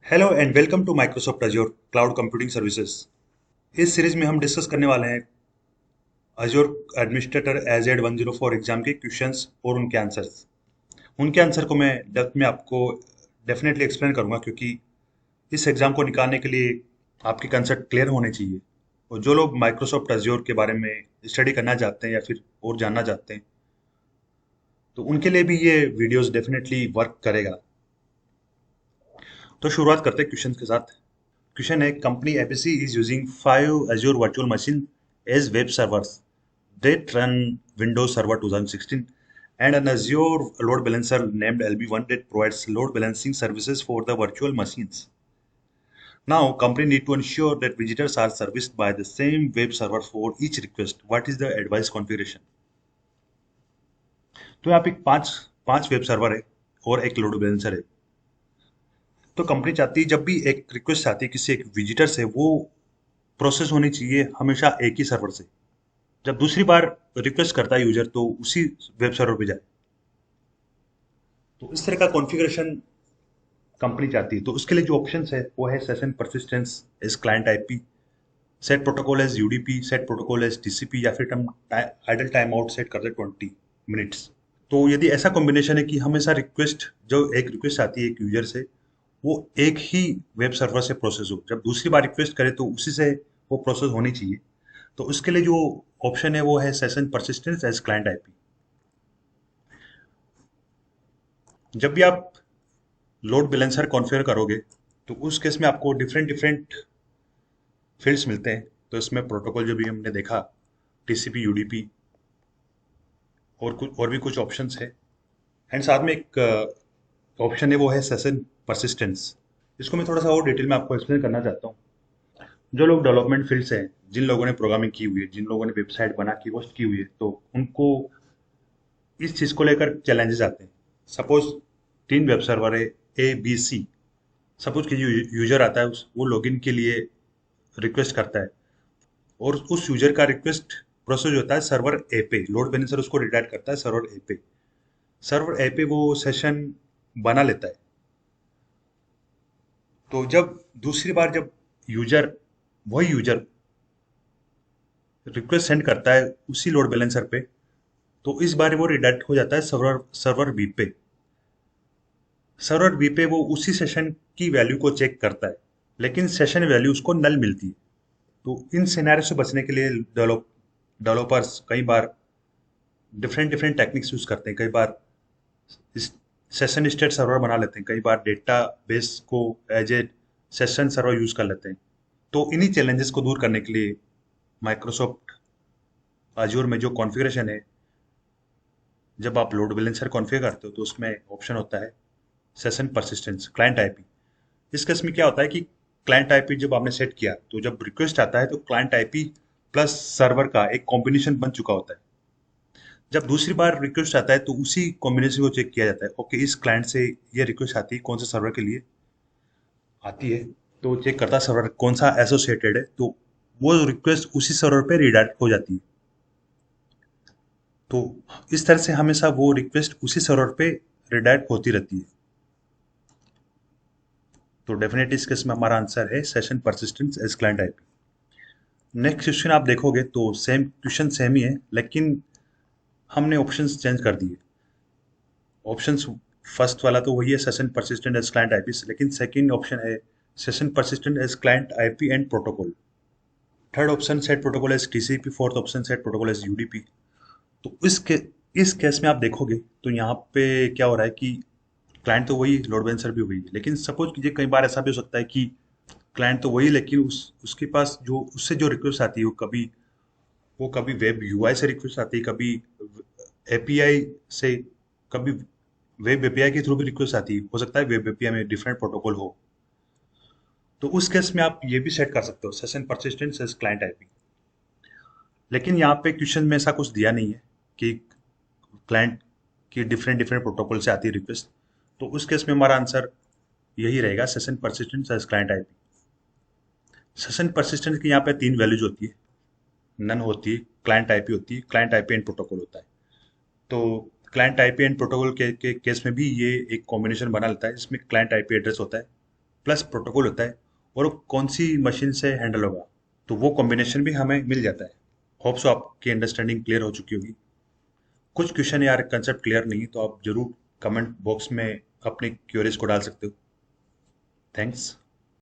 Hello and welcome to Microsoft Azure cloud computing services. इस series में हम discuss करने वाले हैं अज्योर एडमिनिस्ट्रेटर एजेड 104 एग्जाम के क्वेश्चंस और उनके आंसर्स। उनके आंसर को मैं डेप्थ में आपको डेफिनेटली एक्सप्लेन करूंगा, क्योंकि इस एग्जाम को निकालने के लिए आपके कंसेप्ट क्लियर होने चाहिए। और जो लोग माइक्रोसॉफ्ट अज्योर के बारे में स्टडी करना चाहते हैं या फिर और जानना चाहते हैं, तो उनके लिए भी ये वीडियोस डेफिनेटली वर्क करेगा। तो शुरुआत करते हैं क्वेश्चन के साथ। क्वेश्चन है, company APC is using 5 Azure virtual machine as web servers that run Windows Server 2016 and an Azure load balancer named LB1 that provides load balancing services for the virtual machines. Now, company need to ensure that visitors are serviced by the same web server for each request. What is the advice configuration? तो यहाँ पे पांच पांच web server है और एक load balancer है। तो कंपनी चाहती है जब भी एक रिक्वेस्ट आती है किसी एक विजिटर से, वो प्रोसेस होनी चाहिए हमेशा एक ही सर्वर से। जब दूसरी बार रिक्वेस्ट करता है यूजर, तो उसी वेब सर्वर पे जाए। तो इस तरह का कॉन्फ़िगरेशन कंपनी चाहती है। तो उसके लिए जो ऑप्शंस है वो है session persistence as client IP, set protocol as UDP, set protocol as TCP, या फिर हम आइडल टाइम आउट सेट करते 20 मिनट्स। तो यदि ऐसा कॉम्बिनेशन है कि हमेशा रिक्वेस्ट, जो एक रिक्वेस्ट आती है एक यूजर से, वो एक ही वेब सर्वर से प्रोसेस हो, जब दूसरी बार रिक्वेस्ट करे तो उसी से वो प्रोसेस होनी चाहिए। तो उसके लिए जो ऑप्शन है वो है session persistence as client IP. जब भी आप लोड बैलेंसर कॉन्फ़िगर करोगे, तो उस केस में आपको डिफरेंट डिफरेंट फील्ड्स मिलते हैं। तो इसमें प्रोटोकॉल जो भी हमने देखा, टीसीपी, यूडीपी, और भी कुछ ऑप्शंस है। एंड साथ में एक ऑप्शन है वो है सेशन परसिस्टेंस। इसको मैं थोड़ा सा और डिटेल में आपको एक्सप्लेन करना चाहता हूँ। जो लोग डेवलपमेंट फील्ड से हैं, जिन लोगों ने प्रोग्रामिंग की हुई है, जिन लोगों ने वेबसाइट बना की होस्ट की हुई है, तो उनको इस चीज को लेकर चैलेंजेस आते हैं। सपोज 3 वेब सर्वर है, ए बी सी। सपोज कि जो यूजर आता है वो लॉगिन के लिए रिक्वेस्ट करता है, और उस यूजर का रिक्वेस्ट प्रोसेस होता है सर्वर ए पे। लोड बैलेंसर उसको रिडायरेक्ट करता है सर्वर ए पे। सर्वर ए पे वो सेशन बना लेता है। तो जब दूसरी बार जब यूजर वही यूजर रिक्वेस्ट सेंड करता है उसी लोड बैलेंसर पे, तो इस बार वो रिडायरेक्ट हो जाता है सर्वर सर्वर बी पे। सर्वर बी पे वो उसी सेशन की वैल्यू को चेक करता है, लेकिन सेशन वैल्यू उसको नल मिलती है। तो इन सिनेरियो से बचने के लिए डेवलपर्स कई बार डिफरेंट डिफरेंट टेक्निक्स यूज करते हैं। कई बार सेशन स्टेट सर्वर बना लेते हैं, कई बार डेटा बेस को as a session server use कर लेते हैं। तो इन्हीं चैलेंजेस को दूर करने के लिए माइक्रोसॉफ्ट अज्योर में जो कॉन्फ़िगरेशन है, जब आप लोड बैलेंसर कॉन्फ़िगर करते हो तो उसमें ऑप्शन होता है सेशन परसिस्टेंस क्लाइंट आईपी। इस केस में क्या होता है कि क्लाइंट आईपी जब आपने सेट किया, तो जब रिक्वेस्ट आता है तो क्लाइंट आईपी प्लस सर्वर का एक कॉम्बिनेशन बन चुका होता है। जब दूसरी बार रिक्वेस्ट आता है तो उसी कॉम्बिनेशन को चेक किया जाता है। ओके, इस क्लाइंट से ये रिक्वेस्ट आती है, कौन से सर्वर के लिए आती है, तो चेक करता है सर्वर कौन सा एसोसिएटेड है, तो वो रिक्वेस्ट उसी सर्वर पे रिडायरेक्ट हो जाती है। तो इस तरह से हमेशा वो रिक्वेस्ट उसी सर्वर पे रिडायरेक्ट होती रहती है। तो डेफिनेटली इस केस में हमारा आंसर है session persistence as client IP. Next question आप देखोगे तो सेम क्वेश्चन सेम ही है, लेकिन हमने ऑप्शंस चेंज कर दिए। ऑप्शंस फर्स्ट वाला तो वही है session persistent as client IP, लेकिन सेकंड ऑप्शन है session persistent as client IP and protocol. Third option set protocol as TCP, fourth option set protocol as UDP. तो इस केस में आप देखोगे तो यहाँ पे क्या हो रहा है कि क्लाइंट तो वही, लोड बैलेंसर भी वही है, लेकिन सपोज कीजिए कई बार ऐसा भी हो सकता है कि क्लाइंट तो वही, लेकिन उसके पास जो उससे जो रिक्वेस्ट आती है वो कभी वेब यूआई से रिक्वेस्ट आती है, कभी एपीआई से, कभी वेब एपीआई के थ्रू भी रिक्वेस्ट आती है। हो सकता है वेब एपीआई में डिफरेंट प्रोटोकॉल हो। तो उस केस में आप ये भी सेट कर सकते हो session persistence as client IP. लेकिन यहाँ पे क्वेश्चन में ऐसा कुछ दिया नहीं है कि क्लाइंट की डिफरेंट डिफरेंट प्रोटोकॉल से आती है रिक्वेस्ट। तो उस केस में हमारा आंसर यही रहेगा session persistence as client IP. Session persistence की यहाँ पे 3 वैल्यूज होती है, नन होती है, क्लाइंट आईपी होती है, क्लाइंट आईपी एंड प्रोटोकॉल होता है। तो क्लाइंट आईपी एंड प्रोटोकॉल के केस में भी ये एक कॉम्बिनेशन बना लेता है, जिसमें क्लाइंट आईपी एड्रेस होता है प्लस प्रोटोकॉल होता है, और वो कौन सी मशीन से हैंडल होगा, तो वो कॉम्बिनेशन भी हमें मिल जाता है। होप सो आपकी अंडरस्टैंडिंग क्लियर हो चुकी होगी। कुछ क्वेश्चन यार कंसेप्ट क्लियर नहीं तो आप जरूर कमेंट बॉक्स में अपनी क्यूरीज को डाल सकते हो। थैंक्स।